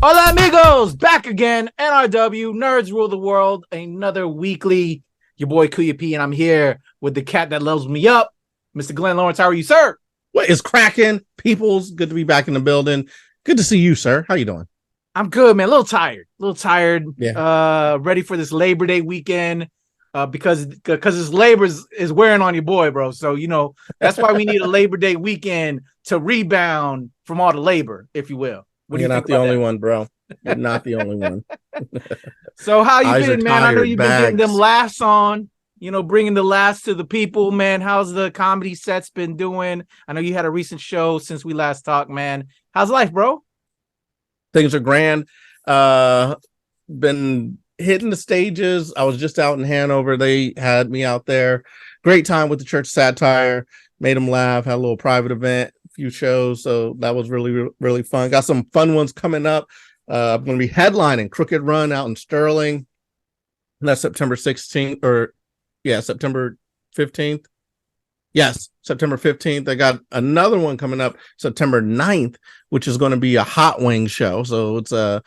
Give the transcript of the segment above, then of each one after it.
Hola amigos, back again. NRW, Nerds Rule the World, another weekly. Your boy Kuya P, and I'm here with the cat that loves me up, Mr. Glenn Lawrence. How are you, sir? What is cracking? Peoples, good to be back in the building. Good to see you, sir. How you doing? I'm good, man. A little tired. Yeah. Ready for this Labor Day weekend. Because this labor is wearing on your boy, bro. So, you know, that's why we need a Labor Day weekend to rebound from all the labor, if you will. You're not the only one, bro. You're not the only one. So how you been, man? I know you've been getting them bags. laughs on, you know, bringing the laughs to the people, man. How's the comedy sets been doing? I know you had a recent show since we last talked, man. How's life, bro? Things are grand. Been hitting the stages. I was just out in Hanover. They had me out there. Great time with the Church Satire. Made them laugh. Had a little private event, a few shows. So that was really, really fun. Got some fun ones coming up. I'm going to be headlining Crooked Run out in Sterling. And that's September 16th September 15th. Yes, September 15th. I got another one coming up September 9th, which is going to be a Hot Wings show. So it's I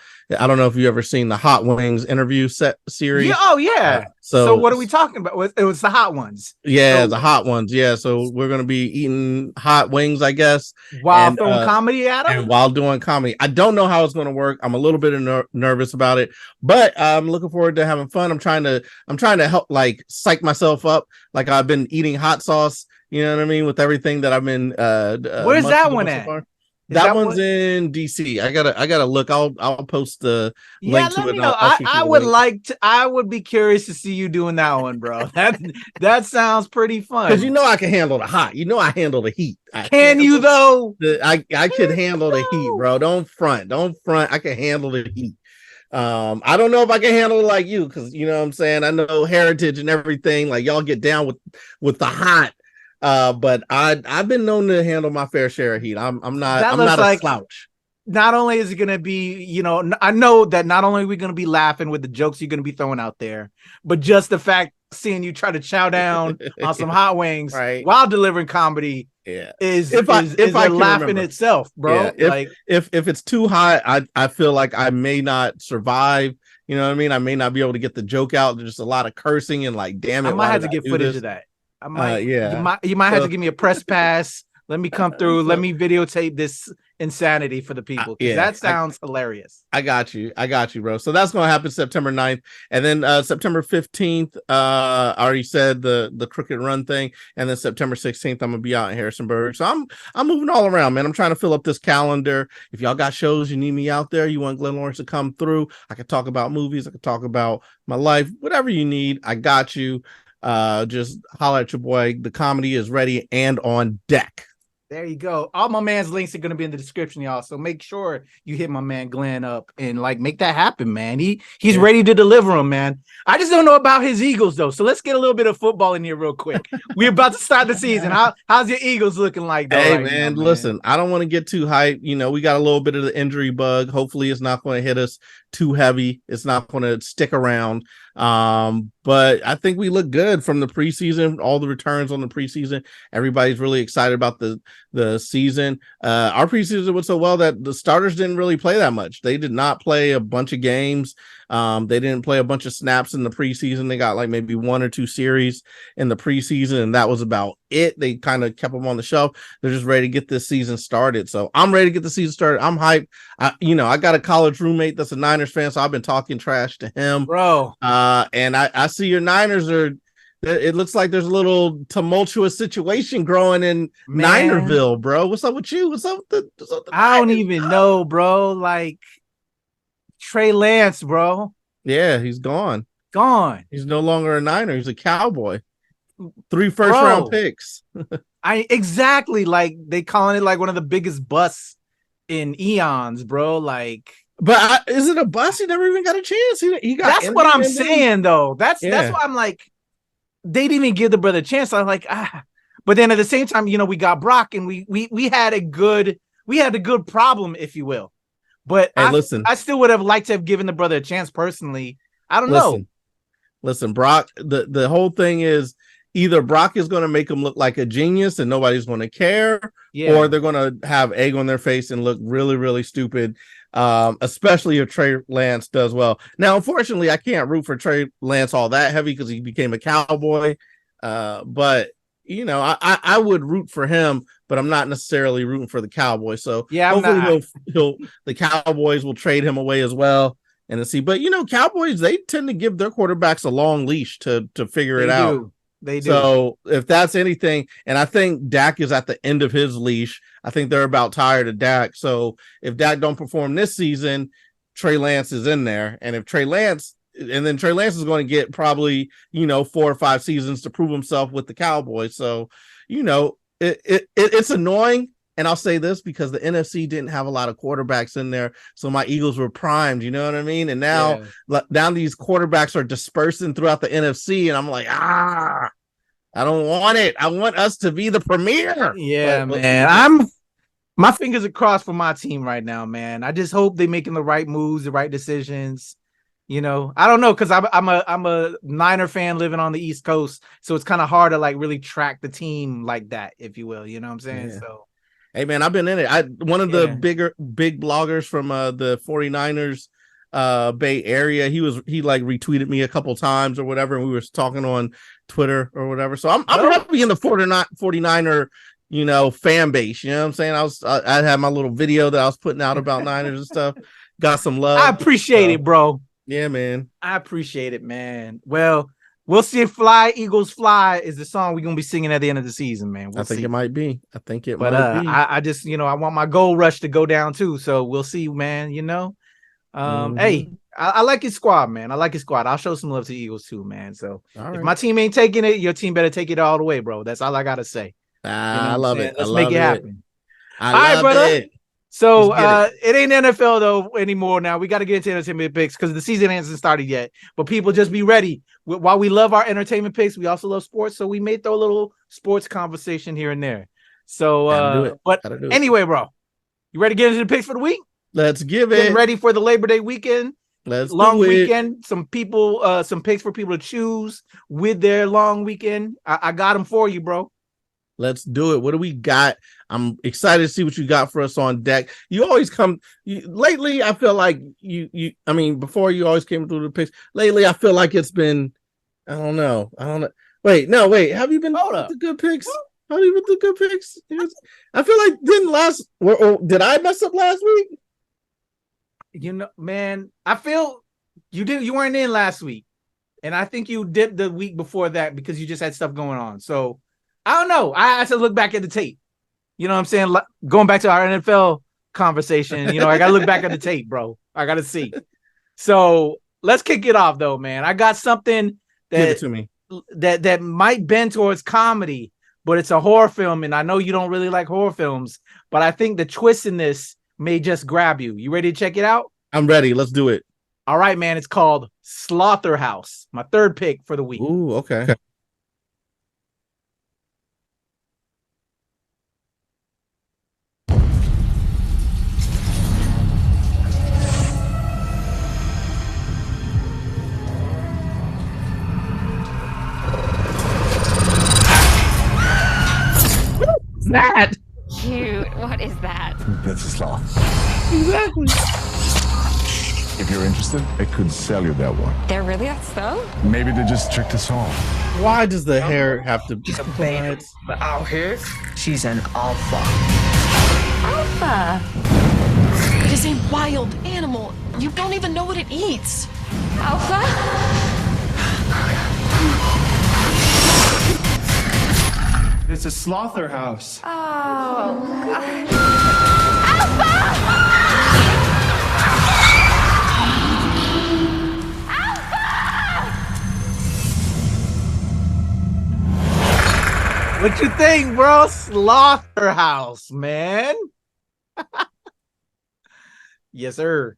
don't know if you ever seen the Hot Wings interview set series. Yeah, oh yeah. So what are we talking about? It was the hot ones. Yeah, So, the hot ones. Yeah, so we're going to be eating hot wings, I guess, while throwing comedy at them? and while doing comedy. I don't know how it's going to work. I'm a little bit nervous about it, but I'm looking forward to having fun. I'm trying to help, like, psych myself up. Like, I've been eating hot sauce. You know what I mean? With everything that I've been where's that one at? So that one's in DC. I gotta look. I'll post the link to it. I would be curious to see you doing that one, bro. That sounds pretty fun. Because you know I can handle the hot. You know I handle the heat. Can you though? I could handle the heat, bro. Don't front. I can handle the heat. I don't know if I can handle it like you, because you know what I'm saying. I know heritage and everything. Like, y'all get down with the hot. But I've been known to handle my fair share of heat. I'm not a slouch. Not only is it gonna be, you know, I know that not only are we gonna be laughing with the jokes you're gonna be throwing out there, but just the fact seeing you try to chow down on some hot wings while delivering comedy is a laugh in itself, bro. Yeah, if it's too hot, I feel like I may not survive. You know what I mean? I may not be able to get the joke out. There's just a lot of cursing and, like, damn it, I might have to get footage of that. I might, you might have to give me a press pass. Let me come through. Let me videotape this insanity for the people. That sounds hilarious. I got you, bro. So that's going to happen September 9th. And then September 15th, I already said the Crooked Run thing. And then September 16th, I'm going to be out in Harrisonburg. So I'm moving all around, man. I'm trying to fill up this calendar. If y'all got shows, you need me out there, you want Glenn Lawrence to come through, I can talk about movies. I can talk about my life, whatever you need. I got you. Just holler at your boy. The comedy is ready and on deck. There you go. All my man's links are going to be in the description, y'all. So make sure you hit my man Glenn up and, like, make that happen, man. He's ready to deliver them, man. I just don't know about his Eagles, though. So let's get a little bit of football in here real quick. We're about to start the season. How's your Eagles looking like, though? Hey, man, listen, I don't want to get too hyped. You know, we got a little bit of the injury bug. Hopefully it's not going to hit us too heavy. It's not going to stick around. But I think we look good from the preseason, all the returns on the preseason. Everybody's really excited about the season. Our preseason went so well that the starters didn't really play that much. They did not play a bunch of games. They didn't play a bunch of snaps in the preseason. They got like maybe one or two series in the preseason, and that was about it. They kind of kept them on the shelf. They're just ready to get this season started. So I'm ready to get the season started. I'm hyped. I got a college roommate that's a Niners fan, so I've been talking trash to him, bro. And I see your Niners are. It looks like there's a little tumultuous situation growing in Ninerville, bro. What's up with you? What's up with the I don't even know, bro. Like Trey Lance, bro. Yeah, he's gone. He's no longer a Niner. He's a Cowboy. 3 first-round picks. Exactly. Like, they calling it like one of the biggest busts in eons, bro. Like, but is it a bust? He never even got a chance. He got. That's what I'm saying, though. That's why I'm like, they didn't even give the brother a chance. I'm like, But then at the same time, you know, we got Brock, and we had a good problem, if you will. But hey, I still would have liked to have given the brother a chance personally. I don't know. Listen, Brock, the whole thing is either Brock is going to make him look like a genius and nobody's going to care, or they're going to have egg on their face and look really, really stupid. Especially if Trey Lance does well. Now, unfortunately, I can't root for Trey Lance all that heavy because he became a Cowboy. But you know, I would root for him, but I'm not necessarily rooting for the Cowboys. So hopefully the Cowboys will trade him away as well. And to see, but you know, Cowboys, they tend to give their quarterbacks a long leash to figure it out. They do. So if that's anything, and I think Dak is at the end of his leash. I think they're about tired of Dak. So if Dak don't perform this season, Trey Lance is in there. And if Trey Lance is going to get probably, you know, 4 or 5 seasons to prove himself with the Cowboys. So, you know, it's annoying. And I'll say this because the NFC didn't have a lot of quarterbacks in there. So my Eagles were primed, you know what I mean? And now these quarterbacks are dispersing throughout the NFC. And I'm like, I don't want it. I want us to be the premier. Yeah, man. My fingers are crossed for my team right now, man. I just hope they're making the right moves, the right decisions. You know, I don't know, because I'm a Niner fan living on the East Coast. So it's kind of hard to like really track the team like that, if you will. You know what I'm saying? Yeah. So hey man, I've been in it. One of the big bloggers from the 49ers Bay Area, he like retweeted me a couple times or whatever, and we were talking on Twitter or whatever. So I'm happy in the 49er, you know, fan base. You know what I'm saying? I had my little video that I was putting out about Niners and stuff. Got some love. I appreciate it, bro. Yeah, man. I appreciate it, man. Well, we'll see if "Fly Eagles Fly" is the song we're gonna be singing at the end of the season, man. I think it might be. But might be. I just, you know, I want my gold rush to go down too. So we'll see, man. You know, hey, I like his squad, man. I like his squad. I'll show some love to the Eagles too, man. So if my team ain't taking it, your team better take it all the way, bro. That's all I gotta say. I love it. Let's make it happen. All right, brother. So it ain't NFL though anymore. Now we got to get into entertainment picks because the season hasn't started yet. But people, just be ready. While we love our entertainment picks, we also love sports. So we may throw a little sports conversation here and there. So, anyway, bro, you ready to get into the picks for the week? Let's give it. Getting ready for the Labor Day weekend. Long weekend. Some people, some picks for people to choose with their long weekend. I got them for you, bro. Let's do it. What do we got? I'm excited to see what you got for us on deck. You always come lately. I feel like I mean, before you always came through the picks. Lately, I feel like it's been, I don't know. Wait. Have you been with the good picks? Have you been with the good picks? I feel like did I mess up last week? You know, man, I feel you weren't in last week. And I think you dipped the week before that because you just had stuff going on. So I don't know. I have to look back at the tape. You know what I'm saying? Going back to our NFL conversation, you know, I got to look back at the tape, bro. I got to see. So let's kick it off, though, man. I got something that give it to me. that might bend towards comedy, but it's a horror film, and I know you don't really like horror films, but I think the twist in this may just grab you. You ready to check it out? I'm ready. Let's do it. All right, man. It's called Slotherhouse. My third pick for the week. Ooh, okay. That cute. What is that? That's a sloth. Exactly. If you're interested, I could sell you that one. They're really that slow? Maybe they just tricked us all. Why does the hair have to be a baby? But out here, she's an alpha. Alpha? It is a wild animal. You don't even know what it eats. Alpha? It's a slotherhouse. Oh, God. What you think, bro? Slotherhouse, man. Yes, sir.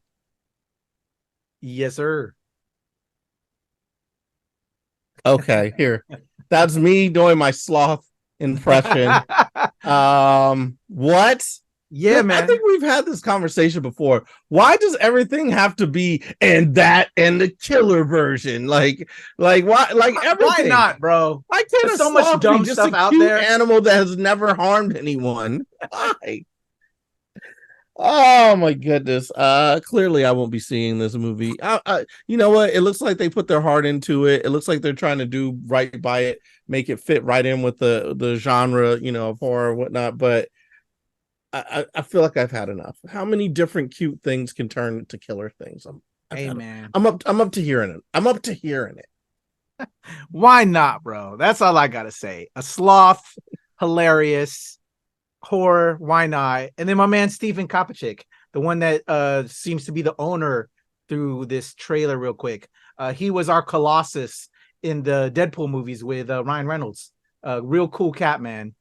Yes, sir. Okay, here. That's me doing my sloth impression. What? Yeah, man. I think we've had this conversation before. Why does everything have to be and the killer version? Like why? Like everything. Why not, bro? Why can't There's a so much sloth dumb be just stuff a out cute there. animal that has never harmed anyone? Why? Oh my goodness. Clearly I won't be seeing this movie. You know what? It looks like they put their heart into it. It looks like they're trying to do right by it, make it fit right in with the genre, you know, of horror and whatnot. But I feel like I've had enough. How many different cute things can turn to killer things? I'm up to hearing it. I'm up to hearing it. Why not, bro? That's all I gotta say. A sloth, hilarious. Horror, why not? And then my man Stephen Kopacik, the one that seems to be the owner through this trailer real quick. He was our Colossus in the Deadpool movies with Ryan Reynolds. Real cool cat, man.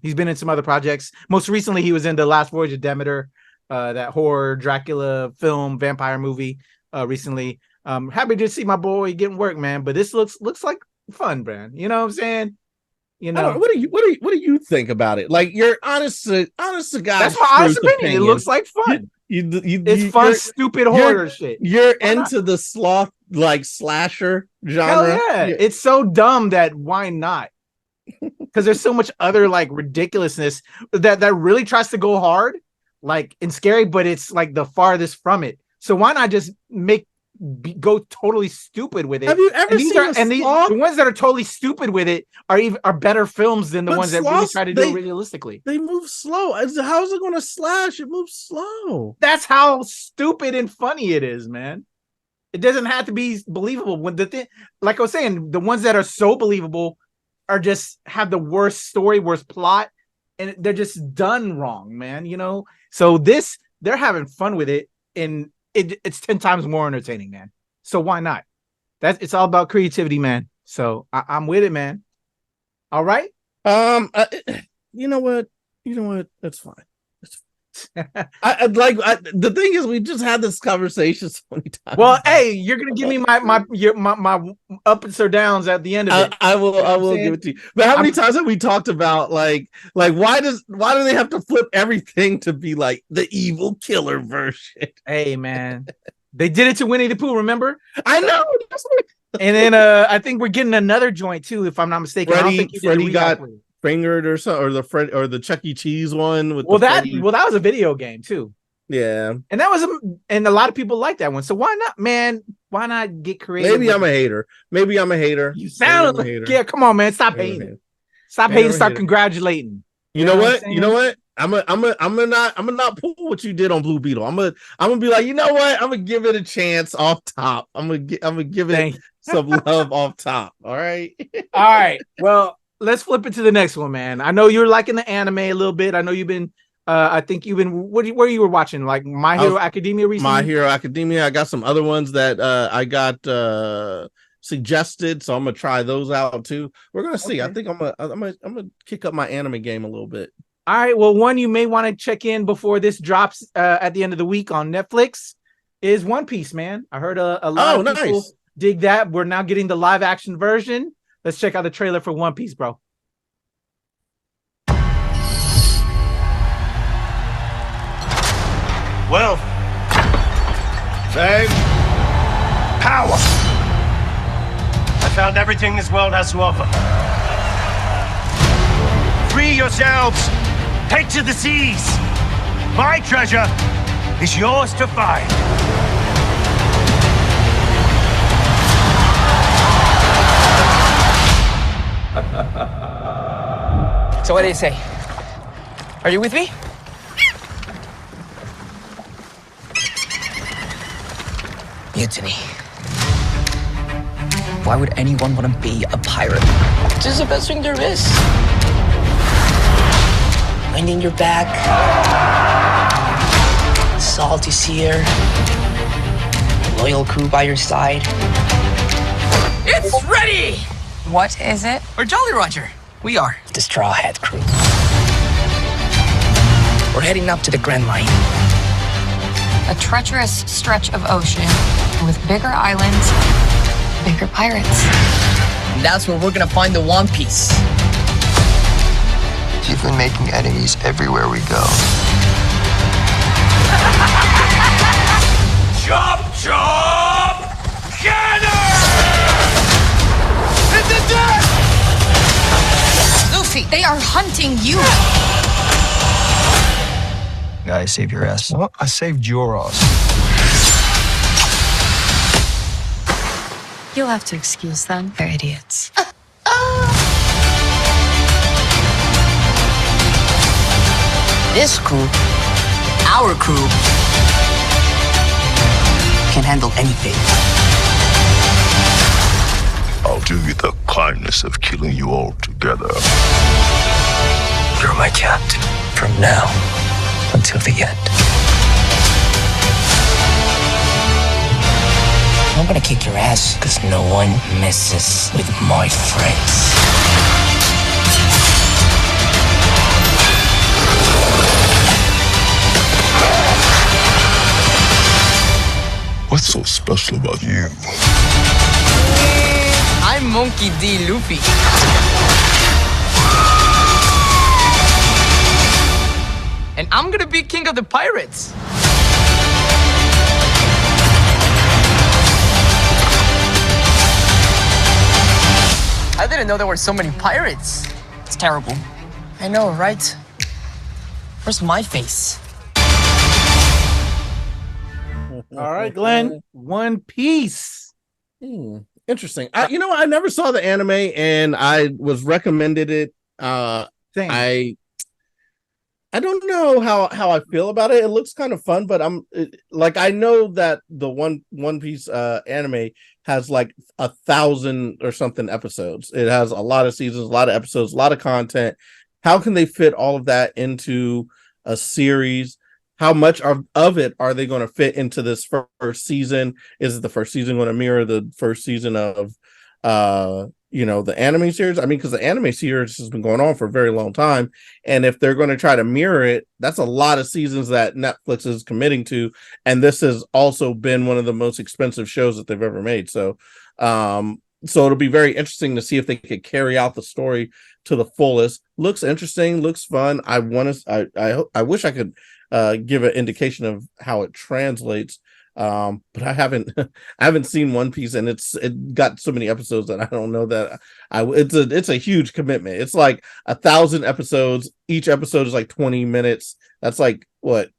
He's been in some other projects. Most recently, he was in The Last Voyage of Demeter, that horror Dracula film vampire movie recently. Happy to see my boy getting work, man. But this looks like fun, man. You know what I'm saying? You know, what do you think about it? Like, your honest to God. That's my honest opinion. It looks like fun. It's fun, stupid horror shit. You're into the sloth like slasher genre. Hell yeah. It's so dumb that why not? Because there's so much other like ridiculousness that really tries to go hard, like and scary, but it's like the farthest from it. So why not just go totally stupid with it? Have you ever seen the ones that are totally stupid with it are better films than the ones that really try to do it realistically. They move slow. How is it going to slash? It moves slow. That's how stupid and funny it is, man. It doesn't have to be believable. When like I was saying, the ones that are so believable are just have the worst story, worst plot, and they're just done wrong, man. You know. So they're having fun with it, and it's 10 times more entertaining, man. So why not? It's all about creativity, man. So I'm with it, man. All right. You know what? That's fine. The thing is, we just had this conversation so many times. Well, hey, you're gonna give me my ups or downs at the end of it. I will give it to you. But how many times have we talked about like why do they have to flip everything to be like the evil killer version? Hey, man, they did it to Winnie the Pooh. Remember? I know. And then I think we're getting another joint too, if I'm not mistaken. Freddie got fingered or so, or the Chuck E. Cheese one with that was a video game too. Yeah, and and a lot of people like that one. So why not, man? Why not get creative? Maybe I'm a hater. You sound like yeah. Come on, man. Stop hating. Stop hating. Start congratulating. You know what? I'm gonna not pull what you did on Blue Beetle. I'm gonna be like, you know what? I'm gonna give it a chance off top. I'm gonna give it some love off top. All right. All right. Well, let's flip it to the next one, man. I know you're liking the anime a little bit. I know you've been. I think you've been. Where you were watching, like My Hero Academia recently. My Hero Academia. I got some other ones that I got suggested, so I'm gonna try those out too. We're gonna see. Okay. I think I'm gonna kick up my anime game a little bit. All right. Well, one you may want to check in before this drops at the end of the week on Netflix is One Piece, man. I heard a lot of people dig that. We're now getting the live action version. Let's check out the trailer for One Piece, bro. Wealth, fame, power. I found everything this world has to offer. Free yourselves. Take to the seas. My treasure is yours to find. So what do you say? Are you with me? Mutiny. Why would anyone want to be a pirate? This is the best thing there is. Wind in your back. Salty seer. Loyal crew by your side. It's ready! What is it? We're Jolly Roger. We are the Straw Hat Crew. We're heading up to the Grand Line. A treacherous stretch of ocean with bigger islands, bigger pirates. And that's where we're gonna find the One Piece. actively making enemies everywhere we go. Chop, chop! Cannon! It's a death! Luffy, they are hunting you. Guys, save your ass. What? I saved your ass. You'll have to excuse them. They're idiots. This crew, our crew, can handle anything. I'll do you the kindness of killing you all together. You're my captain from now until the end. I'm gonna kick your ass because no one messes with my friends. What's so special about you? I'm Monkey D. Luffy. And I'm gonna be king of the pirates. I didn't know there were so many pirates. It's terrible. I know, right? Where's my face? All right, Glenn. One Piece. Interesting. I never saw the anime, and I was recommended it. Same. I don't know how I feel about it. It looks kind of fun, but I know that the One Piece anime has like 1,000 or something episodes. It has a lot of seasons, a lot of episodes, a lot of content. How can they fit all of that into a series? How much of it are they going to fit into this first season? Is it the first season going to mirror the first season of the anime series? I mean, because the anime series has been going on for a very long time, and if they're going to try to mirror it, that's a lot of seasons that Netflix is committing to, and this has also been one of the most expensive shows that they've ever made. So it'll be very interesting to see if they could carry out the story to the fullest. Looks interesting, looks fun. I wish I could give an indication of how it translates. But I haven't seen One Piece, and it got so many episodes that I don't know that it's a huge commitment. It's like 1,000 episodes. Each episode is like 20 minutes. That's like, what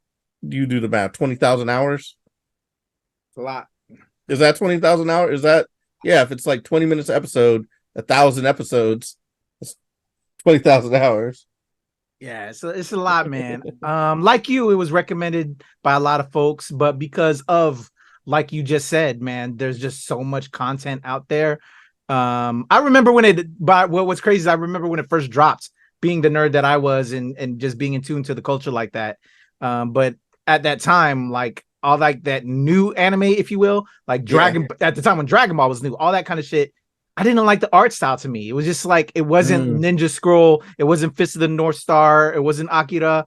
do you do the math? 20,000 hours. It's a lot. Is that 20,000 hours? Is that, yeah? If it's like 20 minutes an episode, 1,000 episodes, it's 20,000 hours. Yeah, it's a lot, man. Like you, it was recommended by a lot of folks, but because of, like you just said, man, there's just so much content out there. I remember what's crazy is I remember when it first dropped, being the nerd that I was and just being in tune to the culture like that. But at that time, like all like that new anime, if you will, like at the time when Dragon Ball was new, all that kind of shit, I didn't like the art style. To me, it was just like, it wasn't Ninja Scroll, it wasn't Fist of the North Star, it wasn't Akira.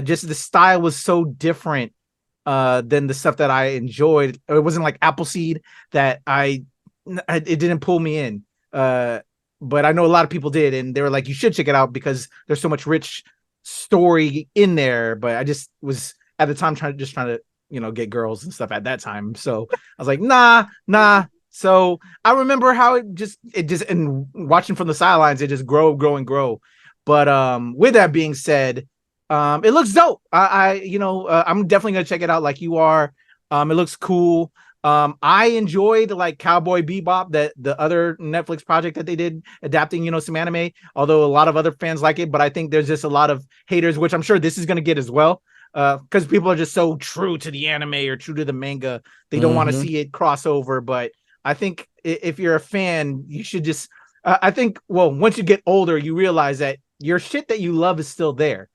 Just the style was so different than the stuff that I enjoyed. It wasn't like Appleseed that it didn't pull me in. But I know a lot of people did, and they were like, you should check it out because there's so much rich story in there. But I just was at the time trying to get girls and stuff at that time. So I was like, nah. So I remember how it just and watching from the sidelines, it just grow. But with that being said, it looks dope. I'm definitely gonna check it out like you are. It looks cool. I enjoyed like Cowboy Bebop, that the other Netflix project that they did adapting, some anime, although a lot of other fans like it, but I think there's just a lot of haters, which I'm sure this is gonna get as well. Because people are just so true to the anime or true to the manga, they don't want to see it cross over. But I think if you're a fan, you should just, once you get older, you realize that your shit that you love is still there.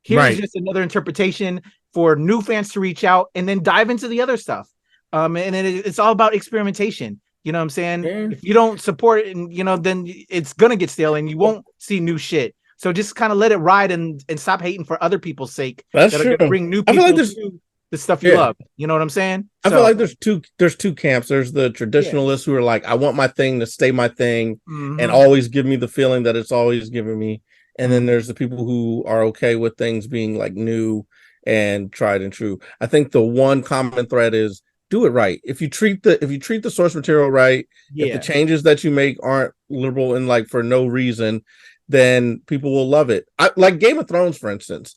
Here's just another interpretation for new fans to reach out and then dive into the other stuff. And it's all about experimentation. You know what I'm saying? Yeah. If you don't support it, and then it's going to get stale and you won't see new shit. So just kind of let it ride and stop hating for other people's sake. That's that true. Are going to bring new people to the stuff you love. You know what I'm saying? I feel like there's two camps. There's the traditionalists who are like, I want my thing to stay my thing and always give me the feeling that it's always giving me. and then there's the people who are okay with things being like new and tried and true. I think the one common thread is do it right. If you treat the source material right, if the changes that you make aren't liberal and like for no reason, then people will love it. Like Game of Thrones, for instance.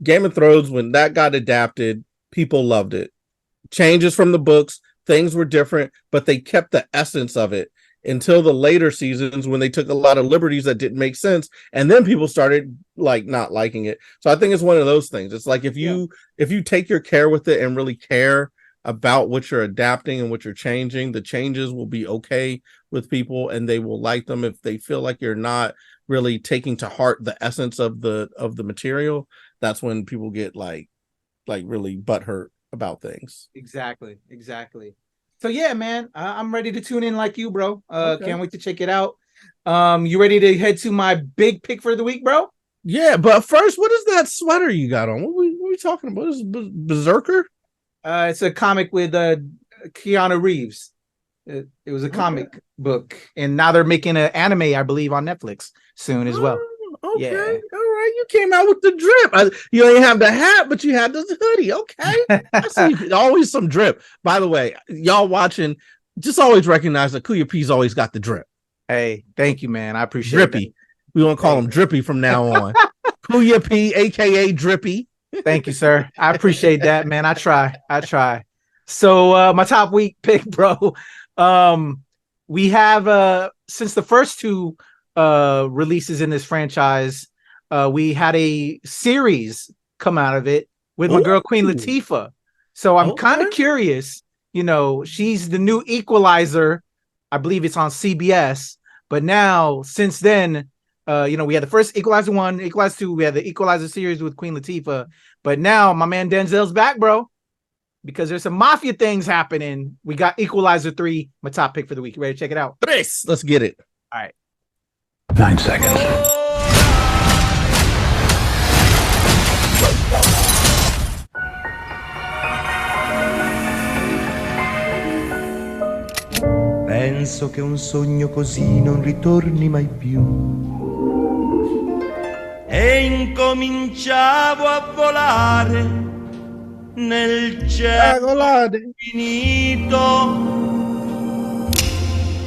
Game of Thrones, when that got adapted, people loved it. Changes from the books, things were different, but they kept the essence of it until the later seasons when they took a lot of liberties that didn't make sense, and then people started like not liking it. So I think it's one of those things. It's like if you take your care with it and really care about what you're adapting and what you're changing, the changes will be okay with people and they will like them. If they feel like you're not really taking to heart the essence of the material, that's when people get like really butthurt about things. Exactly. So yeah, man, I'm ready to tune in like you, bro. Can't wait to check it out. You ready to head to my big pick for the week, bro? Yeah, but first, what is that sweater you got on? What are we talking about? Is Berserker? It's a comic with Keanu Reeves. It was a comic book, and now they're making an anime, I believe, on Netflix soon as well. Okay, Yeah. all right. You came out with the drip. You didn't have the hat, but you had the hoodie. Okay, I see. Always some drip. By the way, y'all watching, just always recognize that Kuya P's always got the drip. Hey, thank you, man. I appreciate Drippy. We want to call him Drippy from now on. Kuya P, aka Drippy. Thank you, sir. I appreciate that, man. I try. So my top week pick, bro. We have since the first two releases in this franchise, we had a series come out of it with my girl Queen Latifah. So I'm kind of curious. You know, she's the new Equalizer. I believe it's on CBS. But now, since then, you know, we had the first Equalizer 1, Equalizer 2, we had the Equalizer series with Queen Latifah. But now my man Denzel's back, bro, because there's some mafia things happening. We got Equalizer 3, my top pick for the week. You ready to check it out? Let's get it. All right. 9 seconds. Penso che un sogno così non ritorni mai più. E incominciavo a volare nel cielo infinito.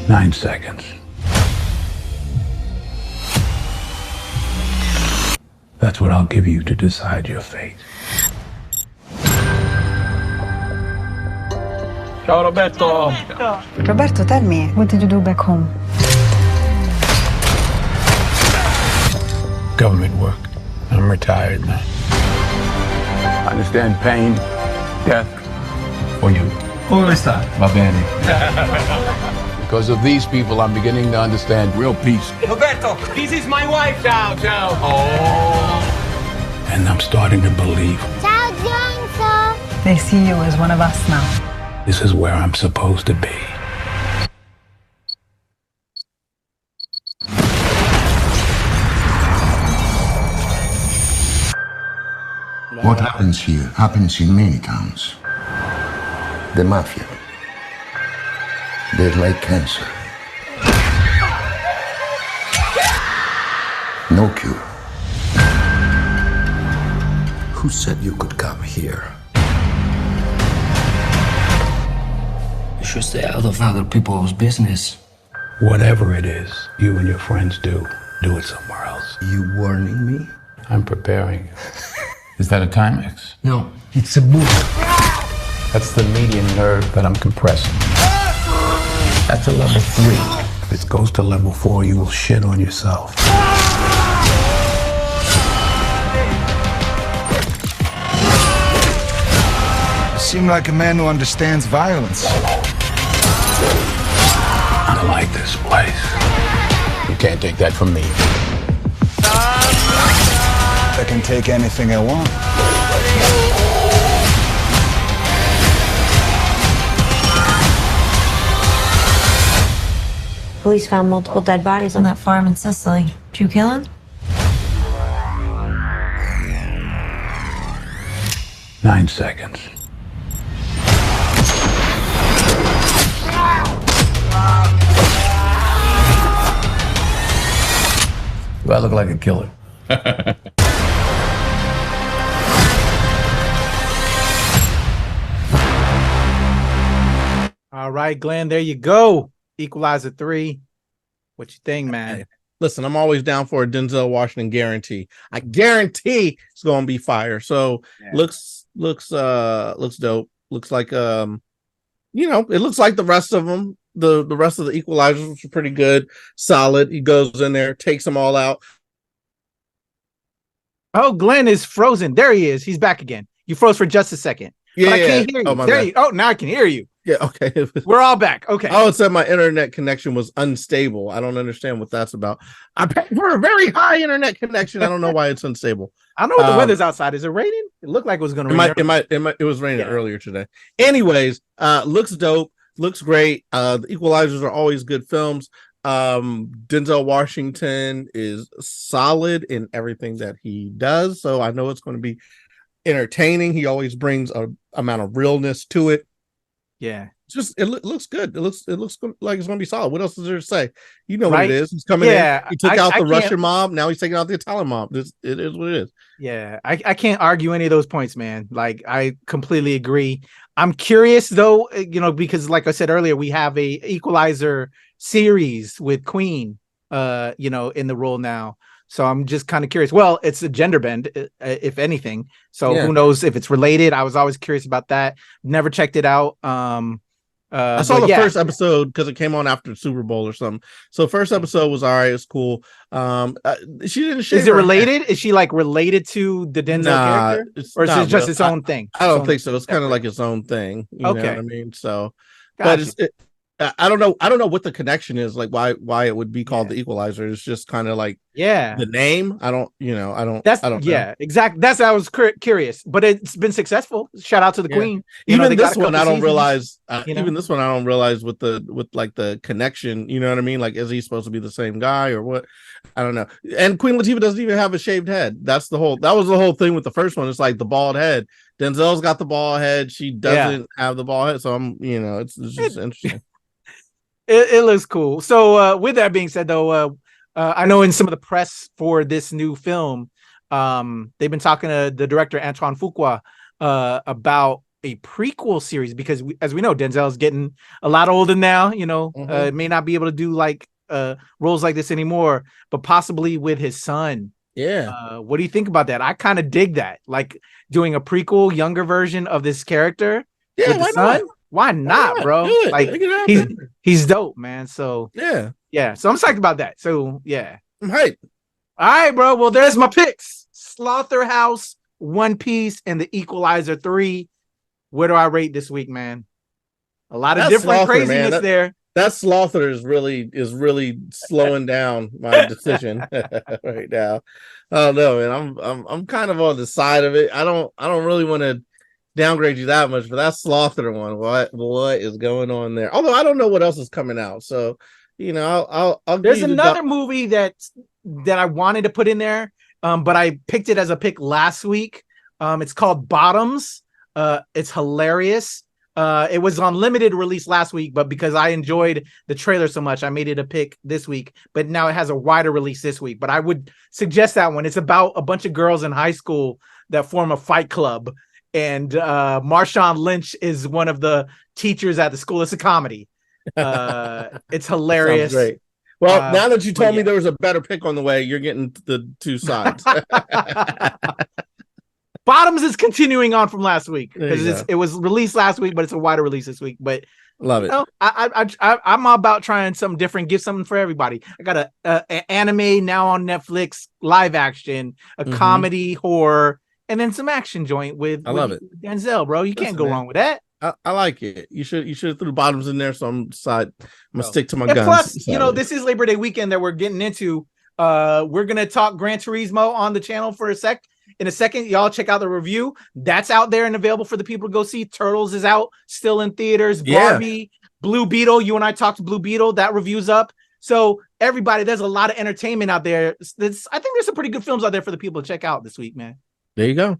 9 seconds. That's what I'll give you to decide your fate. Ciao, Roberto. Roberto, tell me, what did you do back home? Government work. I'm retired now. I understand pain, death for you. Come sta? Va bene. Because of these people, I'm beginning to understand real peace. Roberto, this is my wife. Ciao, ciao. Oh. And I'm starting to believe Ciao, Johnson. They see you as one of us now. this is where I'm supposed to be. What happens here happens in many towns. The mafia. They're like cancer. No cure. Who said you could come here? You should stay out of other people's business. Whatever it is you and your friends do it somewhere else. You warning me? I'm preparing. Is that a Timex? No. It's a book. That's the median nerve that I'm compressing. That's a level 3. If it goes to level 4, you will shit on yourself. You seem like a man who understands violence. I like this place. You can't take that from me. I can take anything I want. Police found multiple dead bodies on that farm in Sicily. Did you kill him? Nine seconds. Do I look like a killer? All right, Glenn, there you go. Equalizer 3. What you think, man? Listen, I'm always down for a Denzel Washington guarantee. I guarantee it's gonna be fire. So looks dope. Looks like it looks like the rest of them. The rest of the Equalizers, which are pretty good, solid. He goes in there, takes them all out. Oh, Glenn is frozen. There he is. He's back again. You froze for just a second. Yeah, but I can't hear you. Now I can hear you. Yeah, okay. We're all back. Okay. Oh, it said my internet connection was unstable. I don't understand what that's about. I paid for a very high internet connection. I don't know why it's unstable. I don't know what the weather's outside. Is it raining? It looked like it was going to rain. It was raining earlier today. Anyways, looks dope. Looks great. The Equalizers are always good films. Denzel Washington is solid in everything that he does. So I know it's going to be entertaining. He always brings a amount of realness to it. Yeah, it looks good. It looks like it's going to be solid. What else is there to say? You know what it is. He's coming in. He took out the Russian mob. Now he's taking out the Italian mob. It is what it is. Yeah, I can't argue any of those points, man. Like, I completely agree. I'm curious though, because like I said earlier, we have a Equalizer series with Queen, in the role now. So I'm just kind of curious. Well, it's a gender bend, if anything. So who knows if it's related? I was always curious about that. Never checked it out. I saw the first episode because it came on after the Super Bowl or something. So first episode was all right. It's cool. She didn't shave. Is it related? Is she like related to the Denzel character, or is it just its own thing? I don't think so. It's kind of like its own thing. You know what I mean? So, gotcha. But I don't know what the connection is, like why it would be called the Equalizer. It's just kind of like the name. I don't know. Exactly. That's I was curious, but it's been successful. Shout out to the Queen. Even this one I don't realize. Even this one I don't realize with the connection. You know what I mean? Like, is he supposed to be the same guy or what? I don't know. And Queen Latifah doesn't even have a shaved head. That was the whole thing with the first one. It's like the bald head. Denzel's got the bald head. She doesn't have the bald head. So it's just interesting. It looks cool. So with that being said, though, I know in some of the press for this new film, they've been talking to the director Antoine Fuqua about a prequel series because, as we know, Denzel's getting a lot older now. May not be able to do like roles like this anymore, but possibly with his son. Yeah. What do you think about that? I kind of dig that, like doing a prequel, younger version of this character with the son. Why not, bro? Like, he's dope, man. So yeah. So I'm psyched about that. So yeah, I'm hyped. All right, bro. Well, there's my picks: Slotherhouse, One Piece, and the Equalizer 3. Where do I rate this week, man? A lot of different craziness there. That Slother is really slowing down my decision right now. I don't know, man. I'm kind of on the side of it. I don't really want to downgrade you that much, but that Slother one, what is going on there? Although I don't know what else is coming out, so I'll there's another movie that I wanted to put in there, but I picked it as a pick last week. It's called Bottoms. It's hilarious. It was on limited release last week, but because I enjoyed the trailer so much, I made it a pick this week. But now it has a wider release this week. But I would suggest that one. It's about a bunch of girls in high school that form a fight club. And Marshawn Lynch is one of the teachers at the school. It's a comedy. It's hilarious. Sounds great. Well, now that you told me there was a better pick on the way, you're getting the two sides. Bottoms is continuing on from last week because it was released last week, but it's a wider release this week. But love it. I'm about trying something different, give something for everybody. I got an anime now on Netflix, live action, a comedy, horror, and then some action joint with Denzel, bro. You can't go wrong with that. I like it. You should have through Bottoms in there. So I'm gonna stick to my guns. Plus, this is Labor Day weekend that we're getting into. We're gonna talk Gran Turismo on the channel in a second. Y'all check out the review. That's out there and available for the people to go see. Turtles is out, still in theaters. Barbie, Blue Beetle. You and I talked to Blue Beetle. That review's up. So everybody, there's a lot of entertainment out there. I think there's some pretty good films out there for the people to check out this week, man. There you go.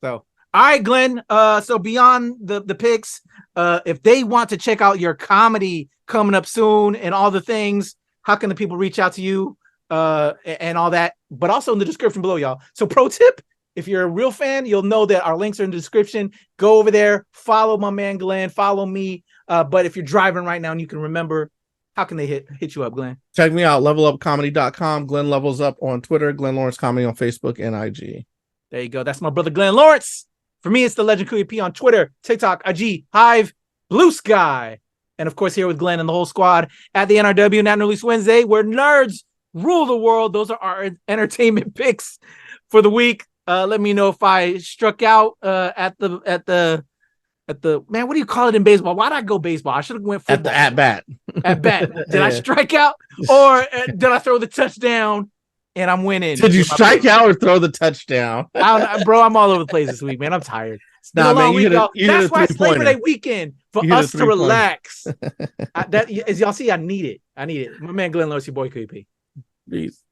So, all right, Glenn. So beyond the picks, if they want to check out your comedy coming up soon and all the things, how can the people reach out to you? and all that, but also in the description below, y'all. So pro tip, if you're a real fan, you'll know that our links are in the description. Go over there, follow my man Glenn, follow me. But if you're driving right now and you can remember, how can they hit you up, Glenn? Check me out, levelupcomedy.com. Glenn Levels Up on Twitter, Glenn Lawrence Comedy on Facebook and IG. There you go. That's my brother Glenn Lawrence. For me, it's the Legend Kuya P on Twitter, TikTok, IG, Hive, Blue Sky. And of course, here with Glenn and the whole squad at the NRW Not Release Wednesday, where nerds rule the world. Those are our entertainment picks for the week. Let me know if I struck out at the man. What do you call it in baseball? Why'd I go baseball? I should have went football. At bat. At bat. Did I strike out or did I throw the touchdown and I'm winning? Did you strike out or throw the touchdown? Bro, I'm all over the place this week, man. I'm tired. Nah, man, that's why it's Labor Day weekend for us to relax. As y'all see, I need it. My man Glenn Lawrence, your boy Kuya P. Peace.